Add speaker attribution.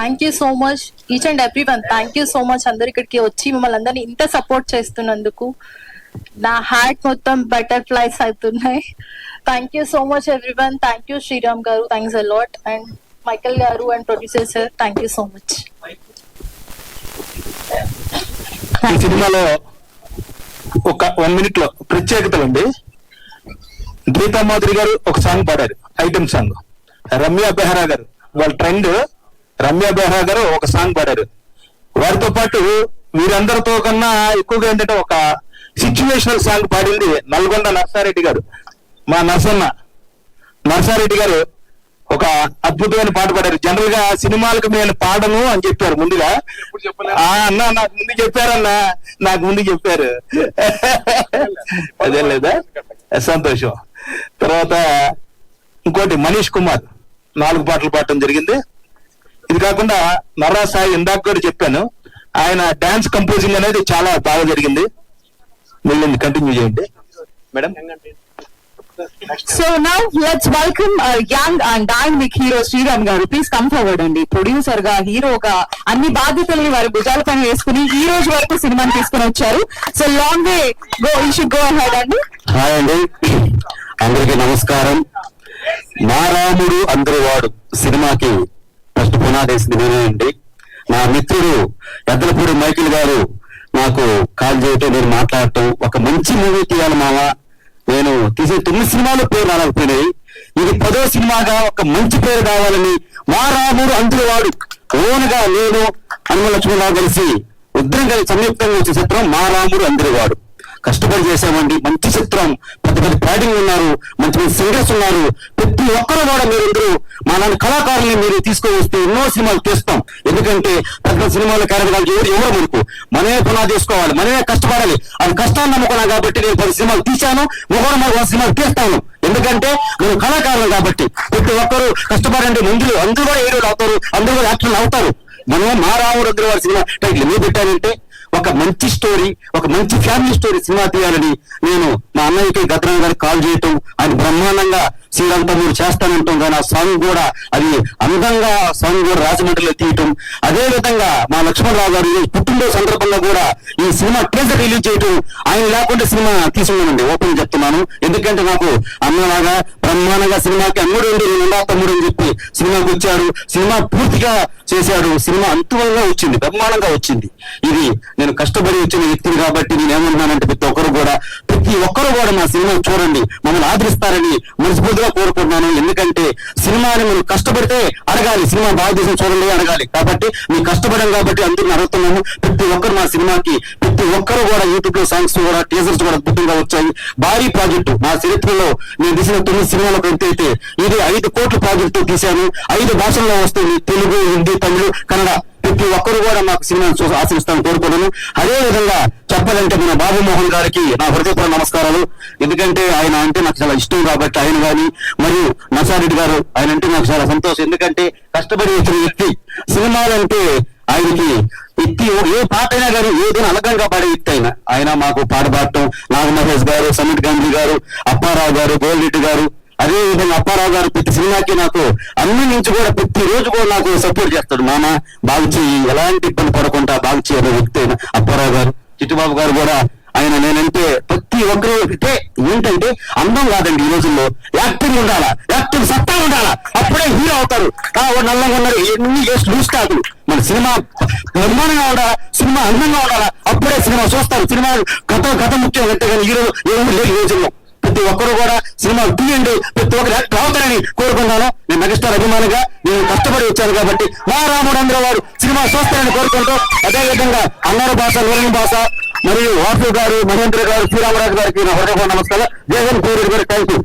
Speaker 1: Thank you so much each and every one. Thank you so much అందరు ఇక్కడికి వచ్చి మిమ్మల్ని అందరినీ ఇంత సపోర్ట్ చేస్తున్నందుకు. నా హార్ట్ మొత్తం బటర్ఫ్లైస్ అవుతున్నాయి. Thank you so much everyone. Thank you Sriram garu, thanks a lot. And Michael garu and producer sir, thank you so much.
Speaker 2: ఈ సినిమాలో ఒక 1 minute లో ప్రత్యేకతలు అండి. గీతా మాధురి గారు ఒక సాంగ్ పాడారు, ఐటమ్ సాంగ్. రమ్య బెహ్రా గారు, వాళ్ళ ట్రెండ్ రమ్య బెహ్రా గారు ఒక సాంగ్ పాడారు. వారితో పాటు వీరందరితో కన్నా ఎక్కువగా ఏంటంటే ఒక సిచ్యువేషనల్ సాంగ్ పాడింది నల్గొండ నర్సారెడ్డి గారు. మా నర్సారెడ్డి గారు ఒక అద్భుతమైన పాట పాడారు. జనరల్ గా సినిమాలకు నేను పాడను అని చెప్పారు ముందుగా. అన్నా నాకు ముందు చెప్పారన్నా, నాకు ముందు చెప్పారు. అదే లేదా, సంతోషం. తర్వాత ఇంకోటి మనీష్ కుమార్ 4 పాటలు పాడటం జరిగింది. ఇది కాకుండా నర్రా సాయి ఇందాక కూడా చెప్పాను, ఆయన డాన్స్ కంపోజింగ్ అనేది చాలా బాగా జరిగింది. మళ్ళీ కంటిన్యూ చేయండి madam.
Speaker 3: So now let's welcome our young and dynamic hero Sriram garu. Please come forward andi. Producer ga, hero ga anni బాధ్యతల్ని వారి భుజాల పైన వేసుకుని ఈ రోజు వరకు సినిమాని తీసుకుని వచ్చారు. So long way go, you should go ahead అండి.
Speaker 4: హాయ్ అండి, అందరికీ నమస్కారం. మా రాముడు అందరి వాడు సినిమాకి ఫస్ట్ పునాదేసింది నేనే అండి. నా మిత్రుడు ఎద్దలపూడి మైకిల్ గారు నాకు కాల్ చేయటం, నేను మాట్లాడటం, ఒక మంచి మూవీ తీయాలి మామ, నేను తీసే 9 సినిమాలు పేరు రాలేకపోయినాయి, ఇది 10వ సినిమాగా ఒక మంచి పేరు కావాలని మా రాముడు అందరి వాడు ఓన్గా నేను హనుమ లక్ష్మణరావు కలిసి ఇద్దరం కలిసి సంయుక్తంగా వచ్చే చిత్రం మా రాముడు అందరి వాడు. కష్టపడి చేశామండి, మంచి చిత్రం, పెద్ద ప్యాడింగ్ ఉన్నారు, మంచి మంచి సింగర్స్ ఉన్నారు. ప్రతి ఒక్కరు కూడా మీరందరూ మా నాన్న కళాకారుల్ని మీరు తీసుకువస్తే ఎన్నో సినిమాలు తీస్తాం. ఎందుకంటే పెద్ద సినిమాల కార్యక్రమాలు ఎవరు మనకు మనమే పునాది చేసుకోవాలి, మనమే కష్టపడాలి. అది కష్టాన్ని నమ్ముకున్నాను కాబట్టి నేను 10 సినిమాలు తీశాను, మొగోడు 1 సినిమాలు తీస్తాను. ఎందుకంటే నేను కళాకారులు కాబట్టి ప్రతి ఒక్కరు కష్టపడండి. ముందు అందరూ కూడా హీరోలు అవుతారు, అందరూ కూడా యాక్టర్లు అవుతారు. మనం మా రాముడు అందరూ వారి సినిమా టైటిల్ ఎందుకు పెట్టానంటే ఒక మంచి స్టోరీ, ఒక మంచి ఫ్యామిలీ స్టోరీ సినిమా తీయాలని నేను మా అన్నయ్యకి గద్రం గారికి కాల్ చేయటం, ఆయన బ్రహ్మాండంగా శ్రీరామ్ తమ్ముడు చేస్తానంటాం. కానీ ఆ సాంగ్ కూడా అది అందంగా సాంగ్ కూడా రాజమండ్రిలో తీయటం. అదే విధంగా మా లక్ష్మణరావు గారు పుట్టినరోజు సందర్భంగా కూడా ఈ సినిమా టీజర్ రిలీజ్ చేయటం, ఆయన లేకుండా సినిమా తీసుకున్నానండి, ఓపెన్ చెప్తున్నాను. ఎందుకంటే నాకు అన్నలాగా బ్రహ్మాండంగా సినిమాకి అమ్ముడు ఉండి నేను ఉండా తమ్ముడు అని చెప్పి సినిమాకి వచ్చాడు, సినిమా పూర్తిగా చేశాడు, సినిమా అంతువంగా వచ్చింది, బ్రహ్మాండంగా వచ్చింది. ఇది నేను కష్టపడి వచ్చిన వ్యక్తిని కాబట్టి నేను ఏమంటున్నానంటే ప్రతి ఒక్కరు కూడా మా సినిమా చూడండి, మమ్మల్ని ఆదరిస్తారని మనస్ఫూర్తిగా కోరుకుంటున్నాను. ఎందుకంటే సినిమాని మనం కష్టపడితే అడగాలి, సినిమా భారతదేశం చూడండి అడగాలి. కాబట్టి మేము కష్టపడాం కాబట్టి అందరిని అడుగుతున్నాము. ప్రతి ఒక్కరు మా సినిమాకి, ప్రతి ఒక్కరు కూడా యూట్యూబ్ లో సాంగ్స్ కూడా టీజర్స్ కూడా అద్భుతంగా వచ్చాయి. భారీ ప్రాజెక్టు నా చరిత్రలో నేను తీసిన 9 సినిమాలకు ఎంత అయితే ఇది 5 కోట్ల ప్రాజెక్టు తీశాను. 5 భాషల్లో వస్తుంది, తెలుగు, హిందీ, తమిళ, కన్నడ. ప్రతి ఒక్కరు కూడా మాకు సినిమాను ఆశిస్తాను కోరుకున్నాను. అదే విధంగా చెప్పాలంటే మన బాబు మోహన్ గారికి నా హృదయపూర్వక నమస్కారాలు. ఎందుకంటే ఆయన అంటే నాకు చాలా ఇష్టం కాబట్టి ఆయన కానీ, మరియు నర్సారెడ్డి గారు ఆయన అంటే నాకు చాలా సంతోషం. ఎందుకంటే కష్టపడి వచ్చిన వ్యక్తి, సినిమాలంటే ఆయనకి వ్యక్తి ఏ పాట అయినా కానీ ఏదైనా అలకంగా పాడే వ్యక్తి ఆయన మాకు పాట పాడటం, నాగమహేష్ గారు, సమీర్ గాంధీ గారు, అప్పారావు గారు, గోల్రెడ్డి గారు, అదే విధంగా అప్పారావు గారు ప్రతి సినిమాకి నాకు అన్ని నుంచి కూడా ప్రతి రోజు కూడా నాకు సపోర్ట్ చేస్తాడు. మామ బాగు చెయ్యి, ఎలాంటి ఇబ్బంది పడకుండా బాగు చేయని వ్యక్తి అయిన అప్పారావు గారు. చిట్టుబాబు గారు కూడా ఆయన నేనంటే ప్రతి ఒక్కరు అంటే ఏంటంటే అందం కాదండి, ఈ రోజుల్లో యాక్టింగ్ ఉండాలా, యాక్టింగ్ సత్తా ఉండాలా, అప్పుడే హీరో అవుతారు. నల్లంగా ఉన్నారు ఎన్ని లూస్ కాదు, మన సినిమా నిర్మాణంగా ఉండాలా, సినిమా అందంగా ఉండాలా, అప్పుడే సినిమా చూస్తారు. సినిమా కథ ముఖ్యం అంటే కానీ హీరో ఏమీ లేదు ఈ రోజుల్లో. ప్రతి ఒక్కరు కూడా సినిమాలు తీయండి, ప్రతి ఒక్కరు యాక్టర్ అవుతారని కోరుకున్నాను. నేను మెగాస్టార్ అభిమానిగా నేను కష్టపడి వచ్చాను కాబట్టి మా రాముడు అందరూ వాడు సినిమా చూస్తారని కోరుకుంటూ, అదేవిధంగా అన్నారు భాష, నూరిని భాష, మరియు వాసు గారు, మహేంద్ర గారు, శ్రీరామరాజు గారికి నా హృదయపూర్వక నమస్కారం. జగన్ పేరు గారు థ్యాంక్ యూ.